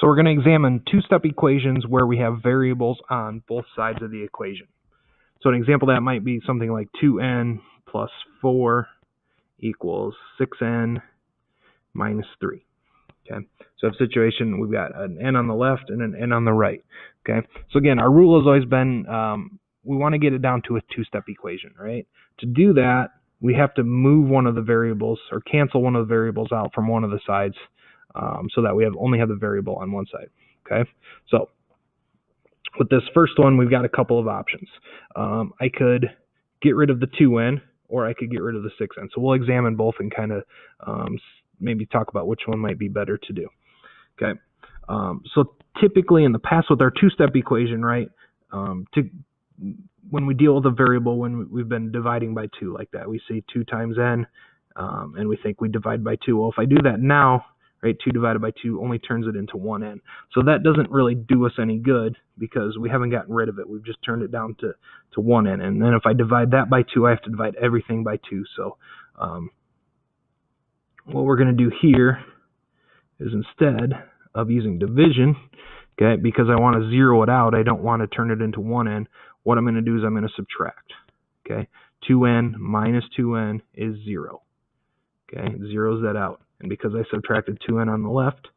So we're going to examine two-step equations where we have variables on both sides of the equation. So an example of that might be something like 2n plus 4 equals 6n minus 3. Okay, so in a situation we've got an n on the left and an n on the right. Okay, so again, our rule has always been we want to get it down to a two-step equation, right? To do that, we have to move one of the variables or cancel one of the variables out from one of the sides so that we only have the variable on one side. Okay, so with this first one, we've got a couple of options. I could get rid of the 2n, or I could get rid of the 6n. So we'll examine both and kind of maybe talk about which one might be better to do. Okay, so typically in the past with our two-step equation, right, when we deal with a variable, when we've been dividing by 2 like that, we see 2 times n, and we think we divide by 2. Well, if I do that now, right, 2 divided by 2 only turns it into 1n. So that doesn't really do us any good because we haven't gotten rid of it. We've just turned it down to 1n. And then if I divide that by 2, I have to divide everything by 2. So what we're going to do here is instead of using division, okay, because I want to zero it out, I don't want to turn it into 1n, what I'm going to do is I'm going to subtract. Okay, 2n minus 2n is 0. Okay, it zeroes that out. And because I subtracted 2n on the left,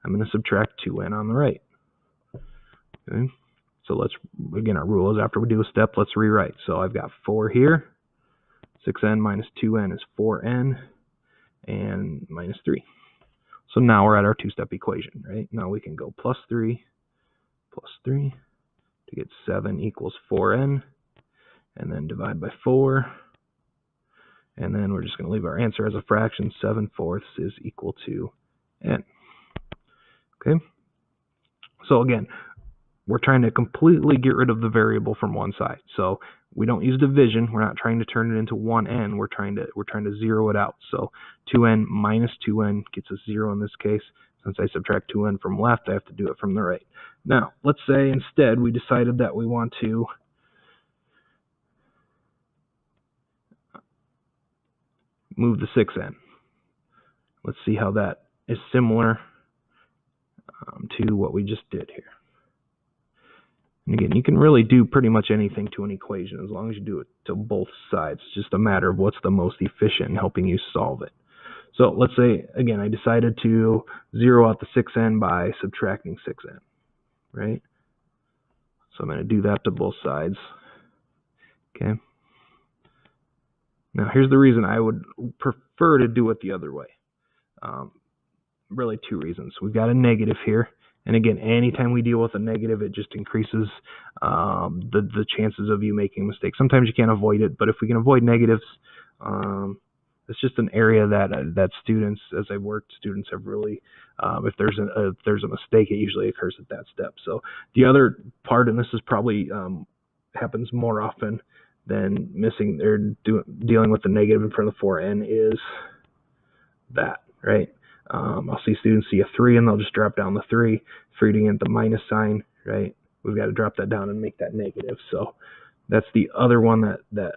I'm going to subtract 2n on the right. Okay, so let's, again, our rule is after we do a step, let's rewrite. So I've got 4 here. 6n minus 2n is 4n, and minus 3. So now we're at our two-step equation, right? Now we can go plus 3 to get 7 equals 4n, and then divide by 4. And then we're just going to leave our answer as a fraction. 7/4 is equal to n. Okay. So again, we're trying to completely get rid of the variable from one side. So we don't use division. We're not trying to turn it into 1n. We're trying to zero it out. So 2n minus 2n gets us 0 in this case. Since I subtract 2n from left, I have to do it from the right. Now, let's say instead we decided that we want to move the 6n. Let's see how that is similar to what we just did here. And again, you can really do pretty much anything to an equation as long as you do it to both sides. It's just a matter of what's the most efficient in helping you solve it. So let's say, again, I decided to zero out the 6n by subtracting 6n, right? So I'm going to do that to both sides. Okay. Now, here's the reason I would prefer to do it the other way. Really 2 reasons. We've got a negative here. And again, anytime we deal with a negative, it just increases the chances of you making a mistake. Sometimes you can't avoid it, but if we can avoid negatives, it's just an area that students, as I've worked, students have really, if there's a mistake, it usually occurs at that step. So the other part, and this is probably happens more often than missing or dealing with the negative in front of the 4n, is that, right? I'll see students see a 3 and they'll just drop down the 3 to get the minus sign, right? We've got to drop that down and make that negative. So that's the other one that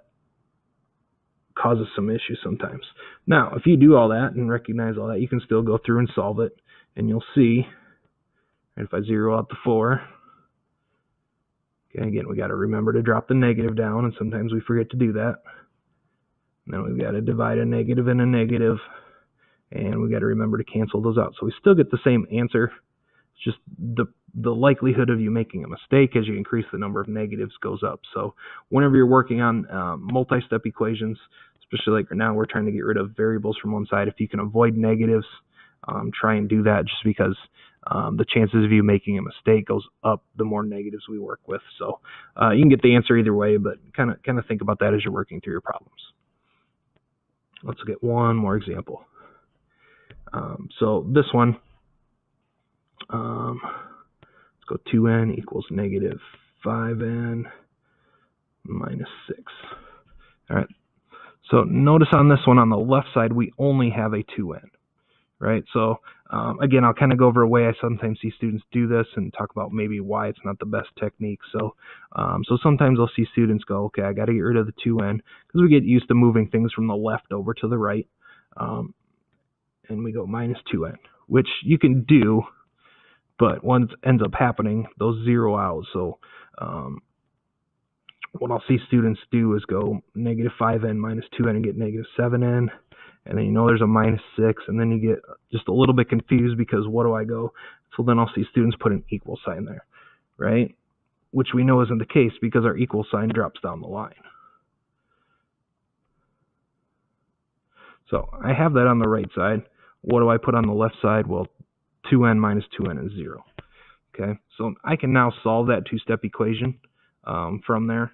causes some issues sometimes. Now, if you do all that and recognize all that, you can still go through and solve it, and you'll see, right, if I zero out the 4, okay, again, we got to remember to drop the negative down, and sometimes we forget to do that. And then we've got to divide a negative and a negative, and we got to remember to cancel those out. So we still get the same answer. It's just the likelihood of you making a mistake as you increase the number of negatives goes up. So whenever you're working on multi-step equations, especially like right now, we're trying to get rid of variables from one side. If you can avoid negatives, try and do that, just because the chances of you making a mistake goes up the more negatives we work with. So you can get the answer either way, but kind of think about that as you're working through your problems. Let's get one more example. So this one, let's go 2n equals negative 5n minus 6. All right. So notice on this one on the left side, we only have a 2n, right? So again, I'll kind of go over a way I sometimes see students do this and talk about maybe why it's not the best technique. So so sometimes I'll see students go, okay, I got to get rid of the 2n, because we get used to moving things from the left over to the right. And we go minus 2n, which you can do, But what ends up happening, those zero out. So what I'll see students do is go negative 5n minus 2n and get negative 7n. And then you know there's a minus 6, and then you get just a little bit confused because what do I go? So then I'll see students put an equal sign there, right? Which we know isn't the case because our equal sign drops down the line. So I have that on the right side. What do I put on the left side? Well, 2n minus 2n is 0. Okay, so I can now solve that two-step equation from there.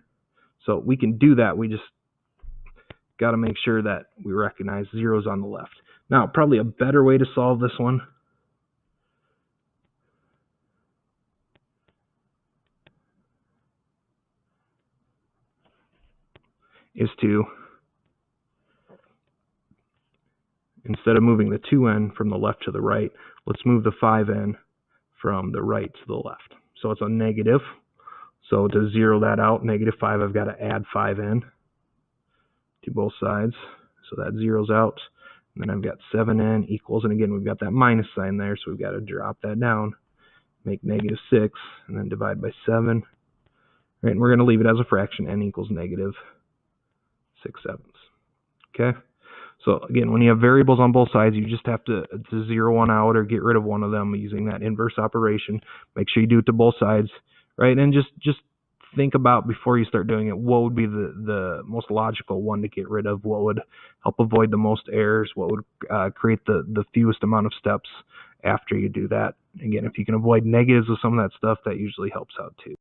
So we can do that. We just got to make sure that we recognize zeros on the left. Now, probably a better way to solve this one is to, instead of moving the 2n from the left to the right, let's move the 5n from the right to the left. So it's a negative. So to zero that out, negative 5, I've got to add 5n to both sides. So that zeroes out. And then I've got 7n equals, and again, we've got that minus sign there, so we've got to drop that down, make negative 6, and then divide by 7. Right, and we're going to leave it as a fraction, n equals negative 6/7. Okay? So again, when you have variables on both sides, you just have to zero one out or get rid of one of them using that inverse operation. Make sure you do it to both sides, right? And just think about, before you start doing it, what would be the most logical one to get rid of, what would help avoid the most errors, what would create the fewest amount of steps after you do that. Again, if you can avoid negatives with some of that stuff, that usually helps out too.